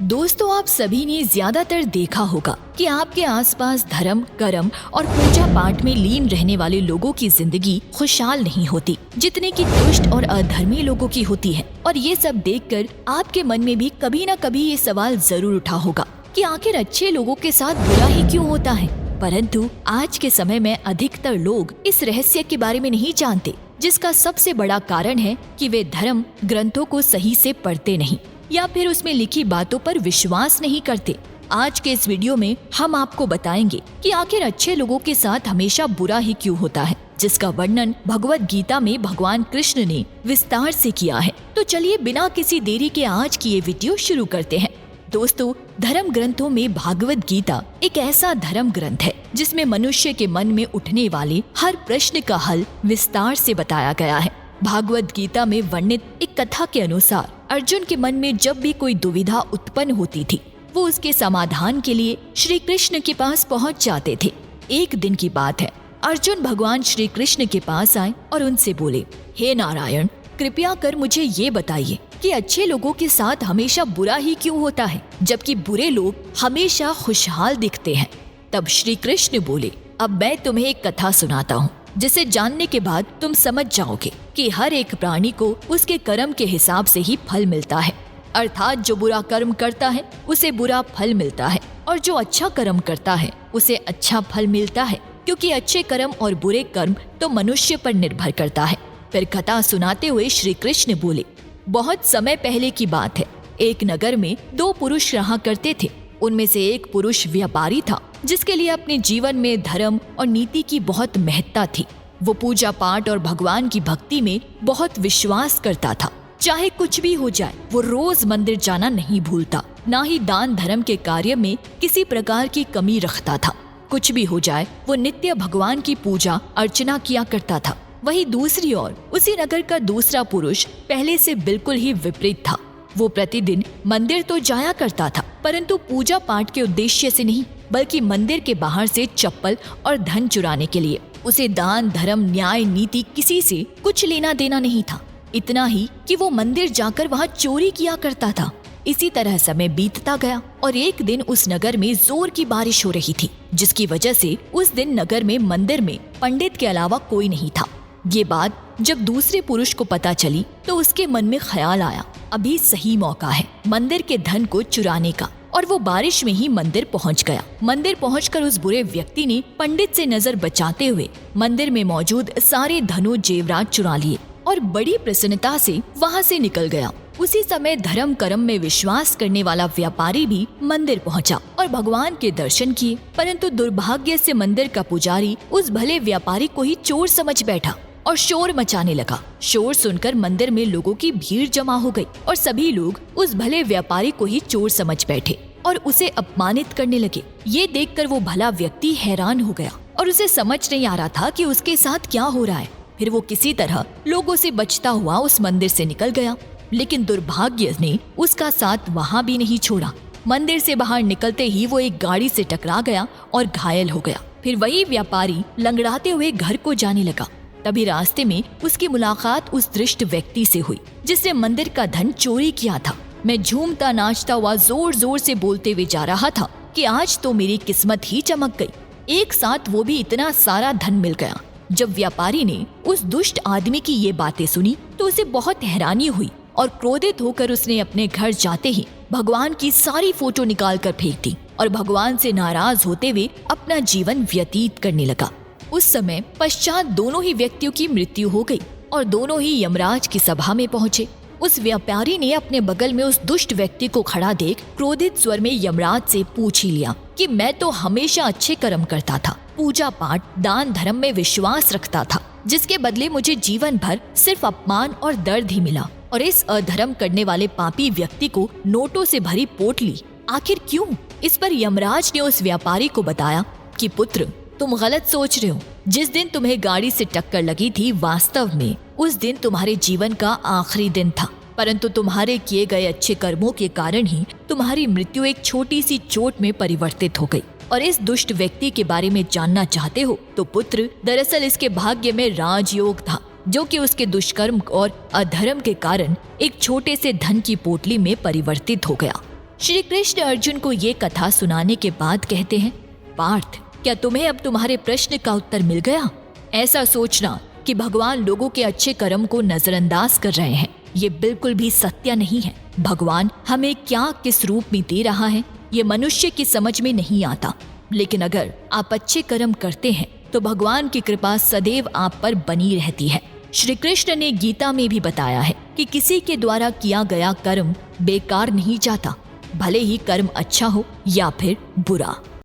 दोस्तों, आप सभी ने ज्यादातर देखा होगा कि आपके आसपास धर्म, कर्म और पूजा पाठ में लीन रहने वाले लोगों की जिंदगी खुशहाल नहीं होती जितने कि दुष्ट और अधर्मी लोगों की होती है। और ये सब देखकर आपके मन में भी कभी न कभी ये सवाल जरूर उठा होगा कि आखिर अच्छे लोगों के साथ बुरा ही क्यों होता है। परंतु आज के समय में अधिकतर लोग इस रहस्य के बारे में नहीं जानते, जिसका सबसे बड़ा कारण है कि वे धर्म ग्रंथों को सही से पढ़ते नहीं या फिर उसमें लिखी बातों पर विश्वास नहीं करते। आज के इस वीडियो में हम आपको बताएंगे कि आखिर अच्छे लोगों के साथ हमेशा बुरा ही क्यों होता है, जिसका वर्णन भगवत गीता में भगवान कृष्ण ने विस्तार से किया है। तो चलिए बिना किसी देरी के आज की ये वीडियो शुरू करते हैं। दोस्तों, धर्म ग्रंथों में भागवत गीता एक ऐसा धर्म ग्रंथ है जिसमें मनुष्य के मन में उठने वाले हर प्रश्न का हल विस्तार से बताया गया है। भागवत गीता में वर्णित एक कथा के अनुसार अर्जुन के मन में जब भी कोई दुविधा उत्पन्न होती थी, वो उसके समाधान के लिए श्री कृष्ण के पास पहुंच जाते थे। एक दिन की बात है, अर्जुन भगवान श्री कृष्ण के पास आए और उनसे बोले, हे नारायण, कृपया कर मुझे ये बताइए कि अच्छे लोगों के साथ हमेशा बुरा ही क्यों होता है, जबकि बुरे लोग हमेशा खुशहाल दिखते हैं। तब श्री कृष्ण बोले, अब मैं तुम्हें एक कथा सुनाता हूँ जिसे जानने के बाद तुम समझ जाओगे कि हर एक प्राणी को उसके कर्म के हिसाब से ही फल मिलता है। अर्थात जो बुरा कर्म करता है उसे बुरा फल मिलता है और जो अच्छा कर्म करता है उसे अच्छा फल मिलता है, क्योंकि अच्छे कर्म और बुरे कर्म तो मनुष्य पर निर्भर करता है। फिर कथा सुनाते हुए श्री कृष्ण बोले, बहुत समय पहले की बात है, एक नगर में दो पुरुष रहा करते थे। उनमें से एक पुरुष व्यापारी था जिसके लिए अपने जीवन में धर्म और नीति की बहुत महत्ता थी। वो पूजा पाठ और भगवान की भक्ति में बहुत विश्वास करता था। चाहे कुछ भी हो जाए, वो रोज मंदिर जाना नहीं भूलता, ना ही दान धर्म के कार्य में किसी प्रकार की कमी रखता था। कुछ भी हो जाए, वो नित्य भगवान की पूजा अर्चना किया करता था। वहीं दूसरी ओर उसी नगर का दूसरा पुरुष पहले से बिल्कुल ही विपरीत था। वो प्रतिदिन मंदिर तो जाया करता था, परंतु पूजा पाठ के उद्देश्य से नहीं, बल्कि मंदिर के बाहर से चप्पल और धन चुराने के लिए। उसे दान धर्म न्याय नीति किसी से कुछ लेना देना नहीं था। इतना ही कि वो मंदिर जाकर वहाँ चोरी किया करता था। इसी तरह समय बीतता गया और एक दिन उस नगर में जोर की बारिश हो रही थी, जिसकी वजह से उस दिन नगर में मंदिर में पंडित के अलावा कोई नहीं था। ये बात जब दूसरे पुरुष को पता चली तो उसके मन में ख्याल आया, अभी सही मौका है मंदिर के धन को चुराने का, और वो बारिश में ही मंदिर पहुंच गया। मंदिर पहुंचकर उस बुरे व्यक्ति ने पंडित से नजर बचाते हुए मंदिर में मौजूद सारे धनु जेवरात चुरा लिए और बड़ी प्रसन्नता से वहां से निकल गया। उसी समय धर्म कर्म में विश्वास करने वाला व्यापारी भी मंदिर पहुंचा और भगवान के दर्शन किए, परंतु दुर्भाग्य से मंदिर का पुजारी उस भले व्यापारी को ही चोर समझ बैठा और शोर मचाने लगा। शोर सुनकर मंदिर में लोगों की भीड़ जमा हो गई और सभी लोग उस भले व्यापारी को ही चोर समझ बैठे और उसे अपमानित करने लगे। ये देखकर वो भला व्यक्ति हैरान हो गया और उसे समझ नहीं आ रहा था कि उसके साथ क्या हो रहा है। फिर वो किसी तरह लोगों से बचता हुआ उस मंदिर से निकल गया, लेकिन दुर्भाग्य ने उसका साथ वहाँ भी नहीं छोड़ा। मंदिर से बाहर निकलते ही वो एक गाड़ी से टकरा गया और घायल हो गया। फिर वही व्यापारी लंगड़ाते हुए घर को जाने लगा। तभी रास्ते में उसकी मुलाकात उस दृष्ट व्यक्ति से हुई जिसने मंदिर का धन चोरी किया था। मैं झूमता नाचता हुआ जोर जोर से बोलते हुए जा रहा था कि आज तो मेरी किस्मत ही चमक गई, एक साथ वो भी इतना सारा धन मिल गया। जब व्यापारी ने उस दुष्ट आदमी की ये बातें सुनी तो उसे बहुत हैरानी हुई और क्रोधित होकर उसने अपने घर जाते ही भगवान की सारी फोटो निकाल कर फेंक दी और भगवान से नाराज होते हुए अपना जीवन व्यतीत करने लगा। उस समय पश्चात दोनों ही व्यक्तियों की मृत्यु हो गई और दोनों ही यमराज की सभा में पहुँचे। उस व्यापारी ने अपने बगल में उस दुष्ट व्यक्ति को खड़ा देख क्रोधित स्वर में यमराज से पूछ ही लिया कि मैं तो हमेशा अच्छे कर्म करता था, पूजा पाठ दान धर्म में विश्वास रखता था, जिसके बदले मुझे जीवन भर सिर्फ अपमान और दर्द ही मिला, और इस अधर्म करने वाले पापी व्यक्ति को नोटों से भरी पोटली, आखिर क्यों? इस पर यमराज ने उस व्यापारी को बताया कि पुत्र, तुम गलत सोच रहे हो। जिस दिन तुम्हें गाड़ी से टक्कर लगी थी, वास्तव में उस दिन तुम्हारे जीवन का आखिरी दिन था, परंतु तुम्हारे किए गए अच्छे कर्मों के कारण ही तुम्हारी मृत्यु एक छोटी सी चोट में परिवर्तित हो गई। और इस दुष्ट व्यक्ति के बारे में जानना चाहते हो तो पुत्र, दरअसल इसके भाग्य में राजयोग था, जो कि उसके दुष्कर्म और अधर्म के कारण एक छोटे से धन की पोटली में परिवर्तित हो गया। श्री कृष्ण अर्जुन को ये कथा सुनाने के बाद कहते हैं, पार्थ, क्या तुम्हें अब तुम्हारे प्रश्न का उत्तर मिल गया? ऐसा सोचना कि भगवान लोगों के अच्छे कर्म को नजरअंदाज कर रहे हैं, ये बिल्कुल भी सत्य नहीं है। भगवान हमें क्या किस रूप में दे रहा है ये मनुष्य की समझ में नहीं आता, लेकिन अगर आप अच्छे कर्म करते हैं तो भगवान की कृपा सदैव आप पर बनी रहती है। श्री कृष्ण ने गीता में भी बताया है कि किसी के द्वारा किया गया कर्म बेकार नहीं जाता, भले ही कर्म अच्छा हो या फिर बुरा।